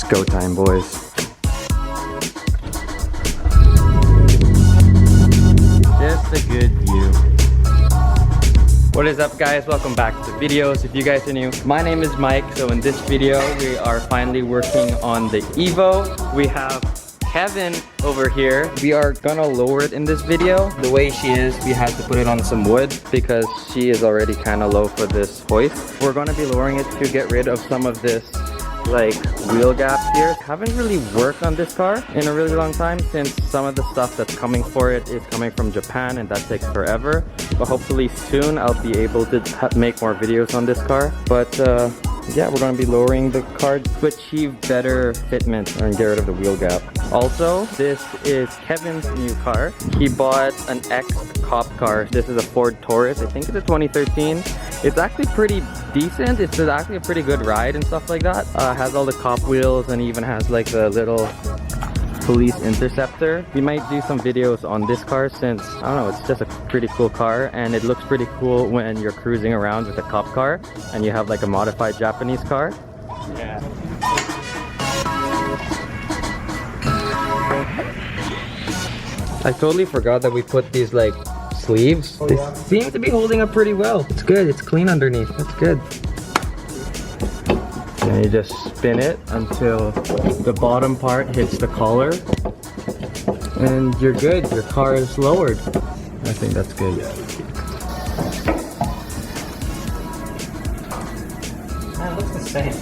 go time, boys. Just a good view. What is up, guys? Welcome back to the videos. If you guys are new, my name is Mike. So in this video, we are finally working on the Evo. We have Kevin over here. We are gonna lower it in this video. The way she is, we had to put it on some wood because she is already kind of low for this hoist. We're gonna be lowering it to get rid of some of this like wheel gaps here. Haven't really worked on this car in a really long time since some of the stuff that's coming for it is coming from Japan and that takes forever. But hopefully soon I'll be able to make more videos on this car. But yeah, we're gonna be lowering the car to achieve better fitment and get rid of the wheel gap. Also, this is Kevin's new car. He bought an ex-cop car. This is a Ford Taurus. I think it's a 2013. It's actually pretty decent. It's actually a pretty good ride and stuff like that. Has all the cop wheels and even has like the little police interceptor. We might do some videos on this car since, I don't know, it's just a pretty cool car and it looks pretty cool when you're cruising around with a cop car and you have like a modified Japanese car. Yeah. I totally forgot that we put these like sleeves. They seem to be holding up pretty well. It's good, it's clean underneath, that's good. And you just spin it until the bottom part hits the collar and you're good. Your car is lowered. I think that's good. That looks the same.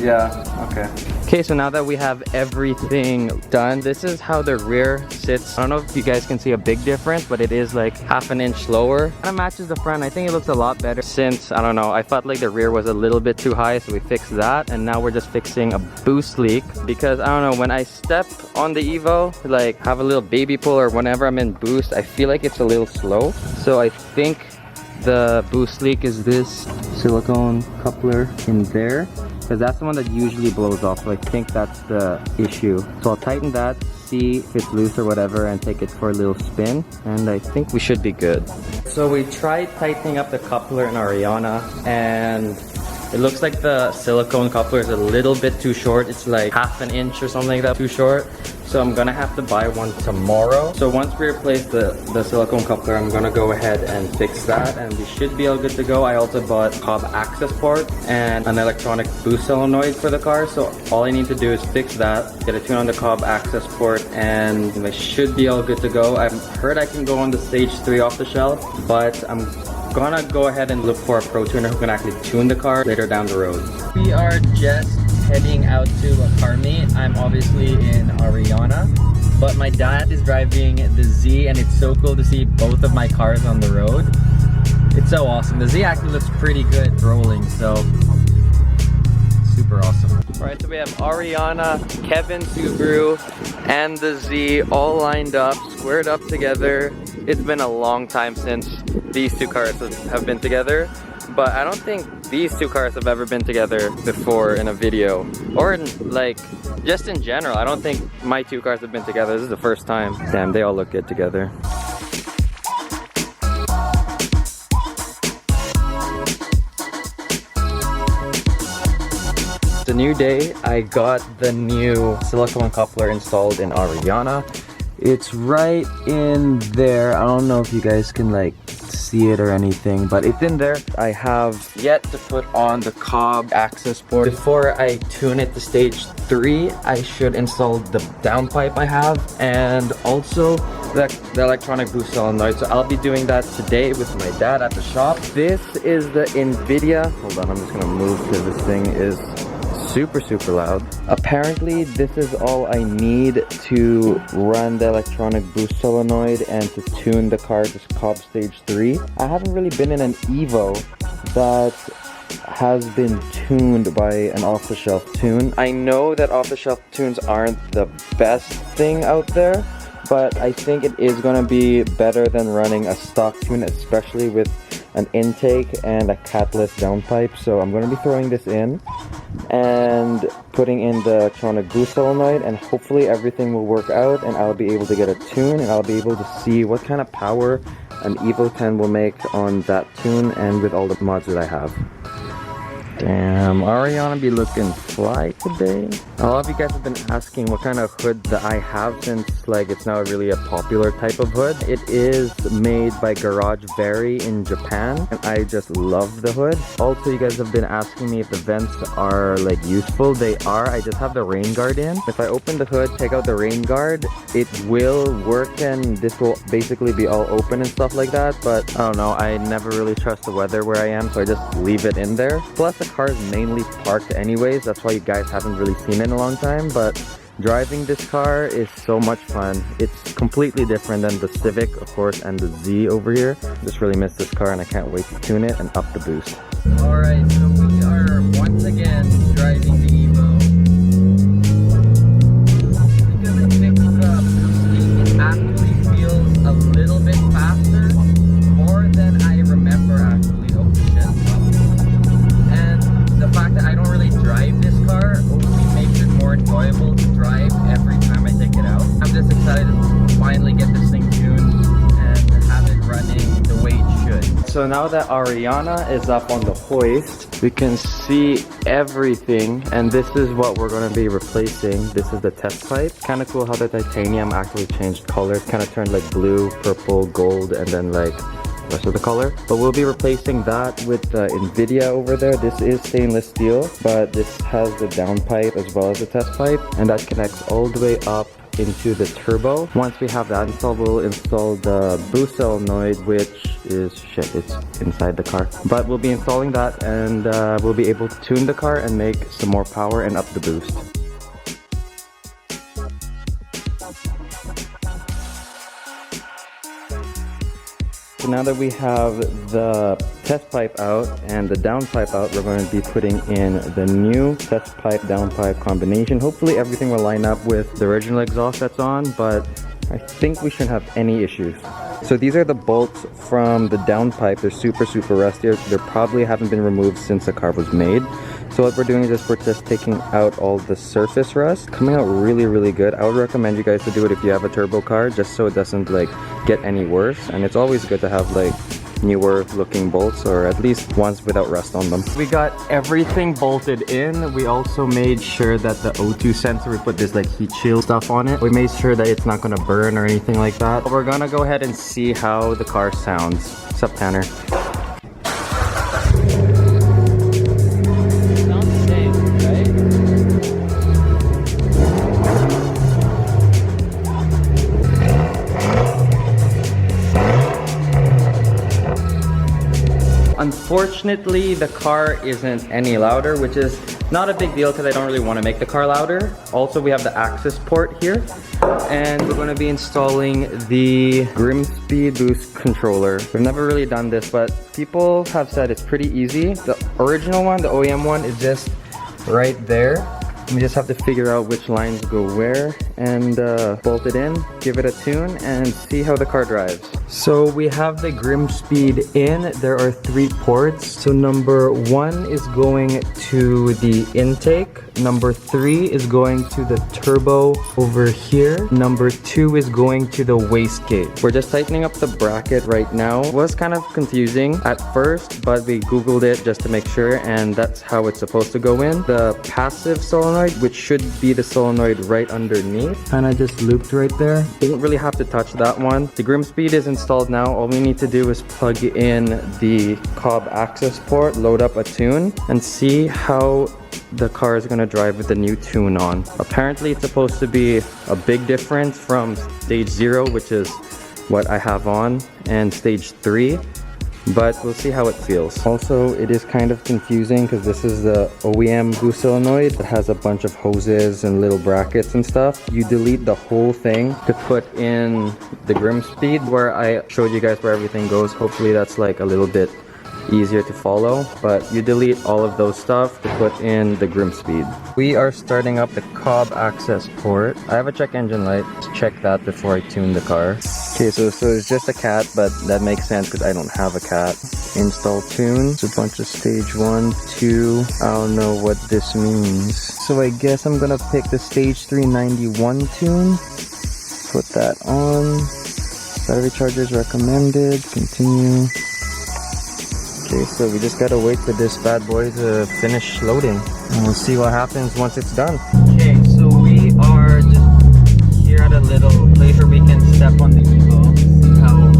Yeah, okay. Okay, so now that we have everything done, this is how the rear sits. I don't know if you guys can see a big difference, but it is like half an inch lower. Kind of matches the front. I think it looks a lot better since, I don't know, I felt like the rear was a little bit too high, so we fixed that. And now we're just fixing a boost leak because, I don't know, when I step on the Evo, like have a little baby pull or whenever I'm in boost, I feel like it's a little slow. So I think the boost leak is this silicone coupler in there, because that's the one that usually blows off. So I think that's the issue. So I'll tighten that, see if it's loose or whatever, and take it for a little spin, and I think we should be good. So we tried tightening up the coupler in Ariana, and it looks like the silicone coupler is a little bit too short. It's like half an inch or something like that too short. So I'm gonna have to buy one tomorrow. So once we replace the silicone coupler, I'm gonna go ahead and fix that and we should be all good to go. I also bought cob access port and an electronic boost solenoid for the car. So all I need to do is fix that, get a tune on the cob access port, and I should be all good to go. I've heard I can go on the stage 3 off the shelf, but I'm gonna go ahead and look for a pro tuner who can actually tune the car later down the road. We are just heading out to a car meet. I'm obviously in Ariana, but my dad is driving the Z and it's so cool to see both of my cars on the road. It's so awesome. The Z actually looks pretty good rolling, so super awesome. Alright, so we have Ariana, Kevin Subaru, and the Z all lined up, squared up together. It's been a long time since these two cars have been together, but I don't think these two cars have ever been together before in a video, or in, like, just in general. I don't think my two cars have been together. This is the first time. Damn, they all look good together. It's a new day. I got the new silicone coupler installed in Ariana. It's right in there. I don't know if you guys can like see it or anything, but it's in there. I have yet to put on the cob access port. Before I tune it to stage 3, I should install the downpipe I have and also the electronic boost solenoid. So I'll be doing that today with my dad at the shop. This is the NVIDIA. Hold on, I'm just gonna move because this thing is super loud. Apparently this is all I need to run the electronic boost solenoid and to tune the car to cob stage 3. I haven't really been in an Evo that has been tuned by an off-the-shelf tune. I know that off-the-shelf tunes aren't the best thing out there, but I think it is going to be better than running a stock tune, especially with an intake and a catalyst downpipe. So I'm going to be throwing this in and putting in the electronic boost solenoid, and hopefully everything will work out and I'll be able to get a tune and I'll be able to see what kind of power an Evo 10 will make on that tune and with all the mods that I have. Damn, Ariana be looking fly today. A lot of you guys have been asking what kind of hood that I have, since like it's now really a popular type of hood. It is made by Garage Very in Japan, and I just love the hood. Also, you guys have been asking me if the vents are like useful. They are. I just have the rain guard in. If I open the hood, take out the rain guard, it will work and this will basically be all open and stuff like that. But I don't know, I never really trust the weather where I am, so I just leave it in there. Plus the car is mainly parked anyways, that's why you guys haven't really seen it in a long time. But driving this car is so much fun. It's completely different than the Civic, of course, and the Z over here. Just really miss this car and I can't wait to tune it and up the boost. Alright, so we are once again driving the Evo. Because it picks up, it actually feels a little bit faster, more than I remember actually. Oh shit. And the fact that I don't really drive this car only makes it more enjoyable to drive every time I take it out. I'm just excited to finally get this thing tuned and have it running the way it should. So now that Ariana is up on the hoist, we can see everything, and this is what we're going to be replacing. This is the test pipe. Kind of cool how the titanium actually changed color. Kind of turned like blue, purple, gold, and then like rest of the color. But we'll be replacing that with the NVIDIA over there. This is stainless steel, but this has the downpipe as well as the test pipe, and that connects all the way up into the turbo. Once we have that installed, we'll install the boost solenoid, which is it's inside the car. But we'll be installing that, and we'll be able to tune the car and make some more power and up the boost. So now that we have the test pipe out and the downpipe out, we're going to be putting in the new test pipe downpipe combination. Hopefully everything will line up with the original exhaust that's on, but I think we shouldn't have any issues. So these are the bolts from the downpipe. They're super rusty. They probably haven't been removed since the car was made. So what we're doing is just we're just taking out all the surface rust. Coming out really good. I would recommend you guys to do it if you have a turbo car, just so it doesn't like get any worse. And it's always good to have like newer looking bolts, or at least ones without rust on them. We got everything bolted in. We also made sure that the O2 sensor, we put this like heat shield stuff on it. We made sure that it's not gonna burn or anything like that. But we're gonna go ahead and see how the car sounds. What's up, Tanner? Unfortunately, the car isn't any louder, which is not a big deal because I don't really want to make the car louder. Also, we have the access port here, and we're going to be installing the Grimspeed Boost controller. We've never really done this, but people have said it's pretty easy. The original one, the OEM one, is just right there. We just have to figure out which lines go where and bolt it in, give it a tune, and see how the car drives. So we have the Grimspeed in. There are 3 ports. So number 1 is going to the intake. Number 3 is going to the turbo over here. Number 2 is going to the wastegate. We're just tightening up the bracket right now. It was kind of confusing at first, but we Googled it just to make sure, and that's how it's supposed to go in. The passive solenoid, which should be the solenoid right underneath, kind of just looped right there. Didn't really have to touch that one. The Grimspeed is installed now. All we need to do is plug in the Cobb access port, load up a tune, and see how the car is going to drive with the new tune on. Apparently it's supposed to be a big difference from stage 0, which is what I have on, and stage 3, but we'll see how it feels. Also, it is kind of confusing because this is the OEM boost solenoid. It has a bunch of hoses and little brackets and stuff. You delete the whole thing to put in the Grimspeed, where I showed you guys where everything goes. Hopefully that's like a little bit easier to follow, but you delete all of those stuff to put in the Grimspeed. We are starting up the Cobb access port. I have a check engine light to check that before I tune the car. Okay, so it's just a cat, but that makes sense because I don't have a cat. Install tune. It's a bunch of stage 1, 2. I don't know what this means. So I guess I'm gonna pick the stage 391 tune. Put that on. Battery chargers recommended. Continue. Okay, so we just gotta wait for this bad boy to finish loading, and we'll see what happens once it's done. Okay, so we are just here at a little place where we can step on the Evo, see how it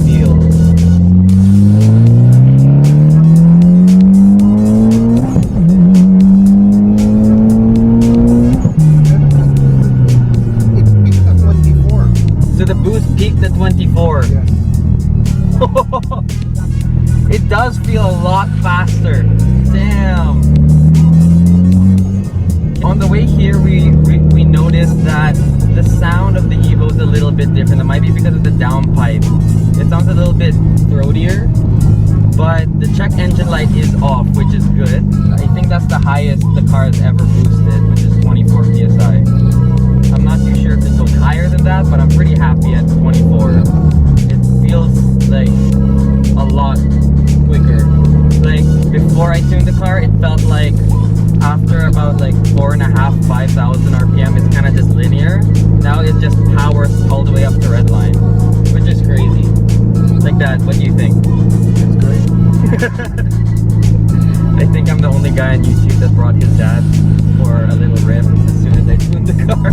feels. So the boost peaked at 24. Yes. It does feel a lot faster. Damn. On the way here, we noticed that the sound of the Evo is a little bit different. It might be because of the downpipe. It sounds a little bit throatier, but the check engine light is off, which is good. I think that's the highest the car has ever boosted, which is 24 PSI. I'm not too sure if it goes higher than that, but I'm pretty happy at 24. It feels like a lot quicker. Like before I tuned the car, it felt like after about like 4,500-5,000 RPM, it's kind of just linear. Now it just powers all the way up to red line, which is crazy. Like that, what do you think? It's great. I think I'm the only guy on YouTube that brought his dad for a little rip as soon as I tuned the car.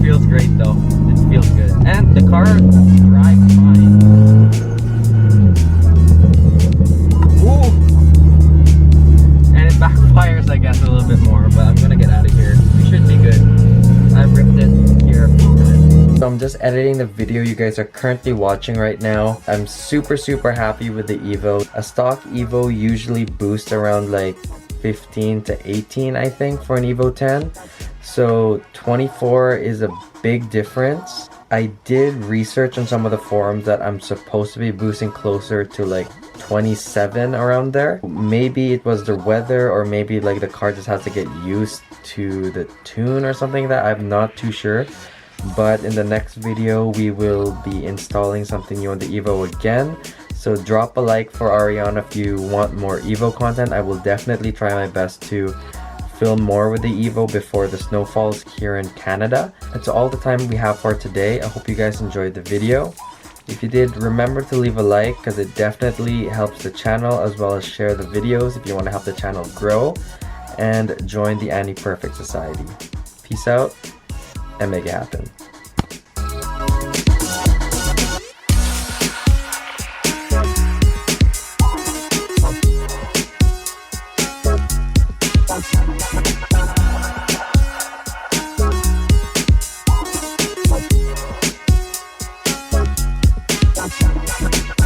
Feels great though. It feels good. And the car drives fine. Ooh! And it backfires, I guess, a little bit more, but I'm gonna get out of here. We should be good. I've ripped it here a few times. So I'm just editing the video you guys are currently watching right now. I'm super happy with the Evo. A stock Evo usually boosts around like 15 to 18, I think, for an Evo 10. So 24 is a big difference. I did research on some of the forums that I'm supposed to be boosting closer to like 27 around there. Maybe it was the weather, or maybe like the car just has to get used to the tune or something like that. I'm not too sure. But in the next video, we will be installing something new on the Evo again. So drop a like for Ariana if you want more Evo content. I will definitely try my best to film more with the Evo before the snow falls here in Canada. That's all the time we have for today. I hope you guys enjoyed the video. If you did, remember to leave a like because it definitely helps the channel, as well as share the videos if you want to help the channel grow, and join the Annie Perfect Society. Peace out and make it happen. That's